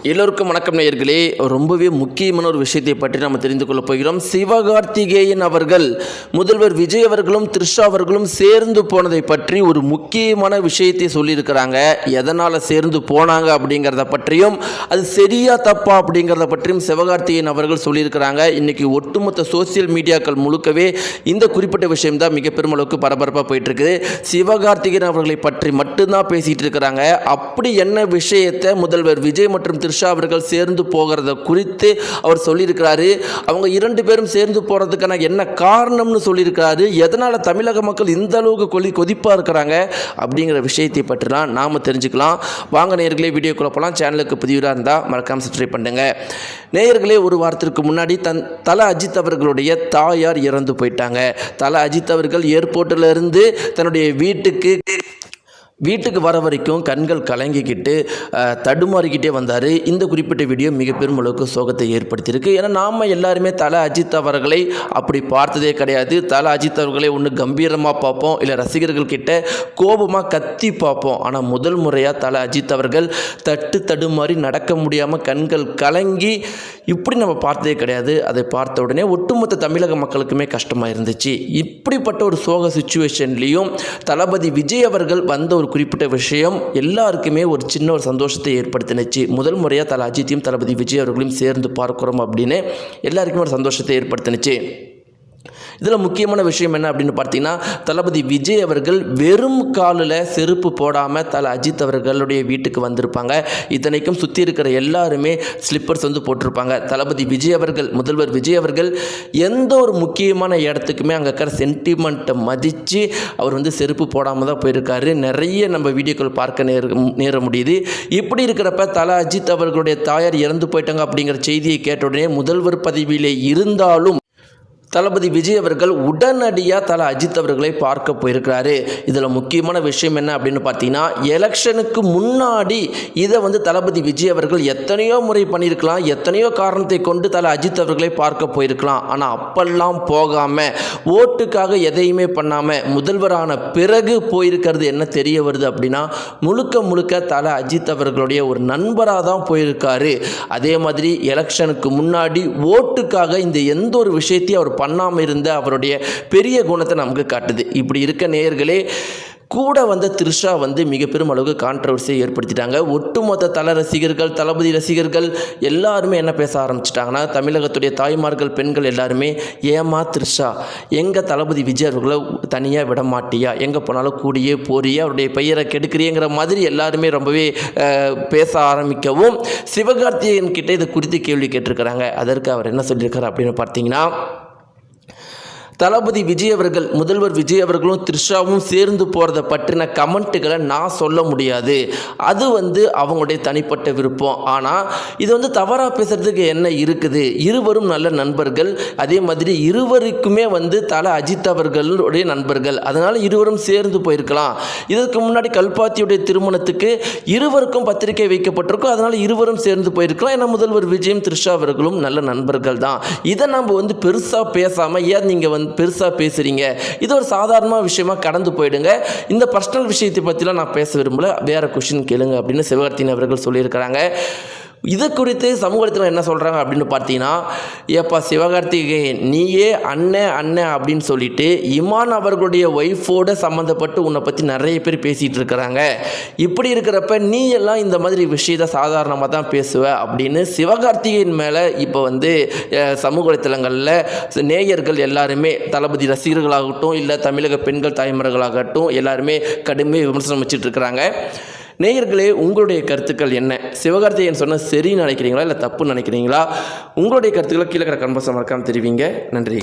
எல்லோருக்கும் வணக்கம் நேயர்களே. ரொம்பவே முக்கியமான ஒரு விஷயத்தை பற்றி நாம் தெரிந்து கொள்ளப் போகிறோம். சிவகார்த்திகேயன் அவர்கள் முதல்வர் விஜய் அவர்களும் த்ரிஷா அவர்களும் சேர்ந்து போனதை பற்றி ஒரு முக்கியமான விஷயத்தை சொல்லியிருக்கிறாங்க. எதனால் சேர்ந்து போனாங்க அப்படிங்கிறத பற்றியும், அது சரியா தப்பா அப்படிங்கிறத பற்றியும் சிவகார்த்திகேயன் அவர்கள் சொல்லியிருக்கிறாங்க. இன்றைக்கி ஒட்டுமொத்த சோசியல் மீடியாக்கள் முழுக்கவே இந்த குறிப்பிட்ட விஷயம்தான் மிக பெருமளவுக்கு பரபரப்பாக போயிட்டுருக்குது. சிவகார்த்திகேயன் அவர்களை பற்றி மட்டும்தான் பேசிகிட்டு இருக்கிறாங்க. அப்படி என்ன விஷயத்தை முதல்வர் விஜய் மற்றும் த்ரிஷா அவர்கள் சேர்ந்து போகிறத குறித்து அவர் சொல்லியிருக்கிறாரு. அவங்க இரண்டு பேரும் சேர்ந்து போகிறதுக்கான என்ன காரணம்னு சொல்லியிருக்கிறாரு. எதனால் தமிழக மக்கள் இந்த அளவுக்கு கொதிப்பாக இருக்கிறாங்க அப்படிங்கிற விஷயத்தை பற்றிலாம் நாம் தெரிஞ்சுக்கலாம். வாங்க நேயர்களே, வீடியோக்குள்ள போகலாம். சேனலுக்கு புதியவராக இருந்தால் மறக்காமல் சப்ஸ்கிரைப் பண்ணுங்க. நேயர்களே, ஒரு வாரத்திற்கு முன்னாடி தல அஜித் அவர்களுடைய தாயார் இறந்து போயிட்டாங்க. தல அஜித் அவர்கள் ஏர்போர்ட்டில் இருந்து தன்னுடைய வீட்டுக்கு வர வரைக்கும் கண்கள் கலங்கிக்கிட்டு தடுமாறிக்கிட்டே வந்தார். இந்த குறிப்பிட்ட வீடியோ மிக பெரும் அளவுக்கு சோகத்தை ஏற்படுத்தியிருக்கு. ஏன்னா நாம் எல்லாருமே தல அஜித் அவர்களை அப்படி பார்த்ததே கிடையாது. தல அஜித் அவர்களை ஒன்று கம்பீரமாக பார்ப்போம், இல்லை ரசிகர்கள் கிட்ட கோபமாக கத்தி பார்ப்போம். ஆனால் முதல் முறையாக தல அஜித் அவர்கள் தடுமாறி நடக்க முடியாமல் கண்கள் கலங்கி இப்படி நம்ம பார்த்ததே கிடையாது. அதை பார்த்த உடனே ஒட்டுமொத்த தமிழக மக்களுக்குமே கஷ்டமாக இருந்துச்சு. இப்படிப்பட்ட ஒரு சோக சுச்சுவேஷன்லேயும் தளபதி விஜய் அவர்கள் வந்த ஒரு குறிப்பிட்ட விஷயம் எல்லாருக்குமே ஒரு சின்ன ஒரு சந்தோஷத்தை ஏற்படுத்தினுச்சு. முதல் முறையாக தல அஜித்தையும் தளபதி விஜய் அவர்களையும் சேர்ந்து பார்க்குறோம் அப்படின்னு எல்லாருக்குமே ஒரு சந்தோஷத்தை ஏற்படுத்தினுச்சு. இதில் முக்கியமான விஷயம் என்ன அப்படின்னு பார்த்தீங்கன்னா, தளபதி விஜய் அவர்கள் வெறும் காலில் செருப்பு போடாமல் தல அஜித் அவர்களுடைய வீட்டுக்கு வந்திருப்பாங்க. இத்தனைக்கும் சுற்றி இருக்கிற எல்லாருமே ஸ்லிப்பர்ஸ் போட்டிருப்பாங்க. தளபதி விஜய் அவர்கள், முதல்வர் விஜய் அவர்கள் எந்த ஒரு முக்கியமான இடத்துக்குமே அங்கே இருக்கிற சென்டிமெண்ட்டை மதித்து அவர் செருப்பு போடாமல் தான் போயிருக்காரு. நிறைய நம்ம வீடியோக்கள் பார்க்க நேர முடியுது. இப்படி இருக்கிறப்ப தல அஜித் அவர்களுடைய தாயார் இறந்து போயிட்டாங்க அப்படிங்கிற செய்தியை கேட்ட உடனே முதல்வர் பதவியிலே இருந்தாலும் தளபதி விஜய் அவர்கள் உடனடியாக தல அஜித் அவர்களை பார்க்க போயிருக்கிறாரு. இதில் முக்கியமான விஷயம் என்ன அப்படின்னு பார்த்தீங்கன்னா, எலெக்ஷனுக்கு முன்னாடி இதை தளபதி விஜய் அவர்கள் எத்தனையோ முறை பண்ணியிருக்கலாம். எத்தனையோ காரணத்தை கொண்டு தல அஜித் அவர்களை பார்க்க போயிருக்கலாம். ஆனால் அப்பெல்லாம் போகாமல், ஓட்டுக்காக எதையுமே பண்ணாமல் முதல்வரான பிறகு போயிருக்கிறது என்ன தெரிய வருது அப்படின்னா, முழுக்க தல அஜித் அவர்களுடைய ஒரு நண்பராக தான் போயிருக்காரு. அதே மாதிரி எலெக்ஷனுக்கு முன்னாடி ஓட்டுக்காக இந்த எந்த ஒரு விஷயத்தையும் அவர் பண்ணாமல் இருந்த அவருடைய பெரிய குணத்தை நமக்கு காட்டுது. இப்படி இருக்க நேயர்களே, கூட த்ரிஷா மிக பெரும் அளவுக்கு கான்ட்ரவர்சியை ஏற்படுத்திட்டாங்க. ஒட்டுமொத்த தல ரசிகர்கள், தளபதி ரசிகர்கள் எல்லாருமே என்ன பேச ஆரம்பிச்சிட்டாங்கன்னா, தமிழகத்துடைய தாய்மார்கள், பெண்கள் எல்லாருமே, ஏமா த்ரிஷா எங்கள் தளபதி விஜய் அவர்களை தனியாக விட மாட்டியா, எங்கே போனாலும் கூடியே போறியா, அவருடைய பெயரை கெடுக்கிறியங்கிற மாதிரி எல்லாருமே ரொம்பவே பேச ஆரம்பிக்கவும், சிவகார்த்திகேயன் கிட்டே இது குறித்து கேள்வி கேட்டிருக்கிறாங்க. அதற்கு அவர் என்ன சொல்லியிருக்காரு அப்படின்னு பார்த்தீங்கன்னா, தளபதி விஜய் அவர்கள், முதல்வர் விஜய் அவர்களும் த்ரிஷாவும் சேர்ந்து போகிறத பற்றின கமெண்ட்டுகளை நான் சொல்ல முடியாது. அது அவங்களுடைய தனிப்பட்ட விருப்பம். ஆனால் இது தவறாக பேசுகிறதுக்கு என்ன இருக்குது? இருவரும் நல்ல நண்பர்கள். அதே மாதிரி இருவருக்குமே தல அஜித் அவர்களுடைய நண்பர்கள். அதனால் இருவரும் சேர்ந்து போயிருக்கலாம். இதற்கு முன்னாடி கல்பாத்தியுடைய திருமணத்துக்கு இருவருக்கும் பத்திரிகை வைக்கப்பட்டிருக்கும். அதனால் இருவரும் சேர்ந்து போயிருக்கலாம். ஏன்னா முதல்வர் விஜயும் த்ரிஷா அவர்களும் நல்ல நண்பர்கள் தான். இதை நம்ம பெருசாக பேசாமல், ஏன் நீங்கள் பெருசாக பேசுகிறீங்க, இது ஒரு சாதாரண விஷயமா கடந்து போயிடுங்க. இந்த பர்சனல் விஷயத்தை பற்றிலாம் நான் பேச விரும்பல, வேறு கொஷின் கேளுங்க அப்படின்னு சிவகார்த்திகேயன் அவர்கள் சொல்லியிருக்கிறாங்க. இது குறித்து சமூகத்தில் என்ன சொல்கிறாங்க அப்படின்னு பார்த்தீங்கன்னா, ஏப்பா சிவகார்த்திகேயன், நீயே அண்ணன் அப்படின்னு சொல்லிட்டு இமான் அவர்களுடைய ஒய்ஃபோடு சம்மந்தப்பட்டு உன்னை பற்றி நிறைய பேர் பேசிகிட்டு இருக்கிறாங்க. இப்படி இருக்கிறப்ப நீ எல்லாம் இந்த மாதிரி விஷயத்தை சாதாரணமாக தான் பேசுவ அப்படின்னு சிவகார்த்திகேயன் மேலே இப்போ சமூக வலைத்தளங்களில் நேயர்கள் எல்லாருமே, தளபதி ரசிகர்களாகட்டும், இல்லை தமிழக பெண்கள் தாய்மார்களாகட்டும், எல்லாருமே கடுமையாக விமர்சனம் வச்சுட்டு இருக்கிறாங்க. நேயர்களே, உங்களுடைய கருத்துக்கள் என்ன? சிவகார்த்திகேயன் சொன்ன சரின்னு நினைக்கிறீங்களா, இல்லை தப்புன்னு நினைக்கிறீங்களா? உங்களுடைய கருத்துக்களை கீழே கமெண்ட் பாக்ஸில் மறக்காமல் தெரிவிங்க. நன்றி.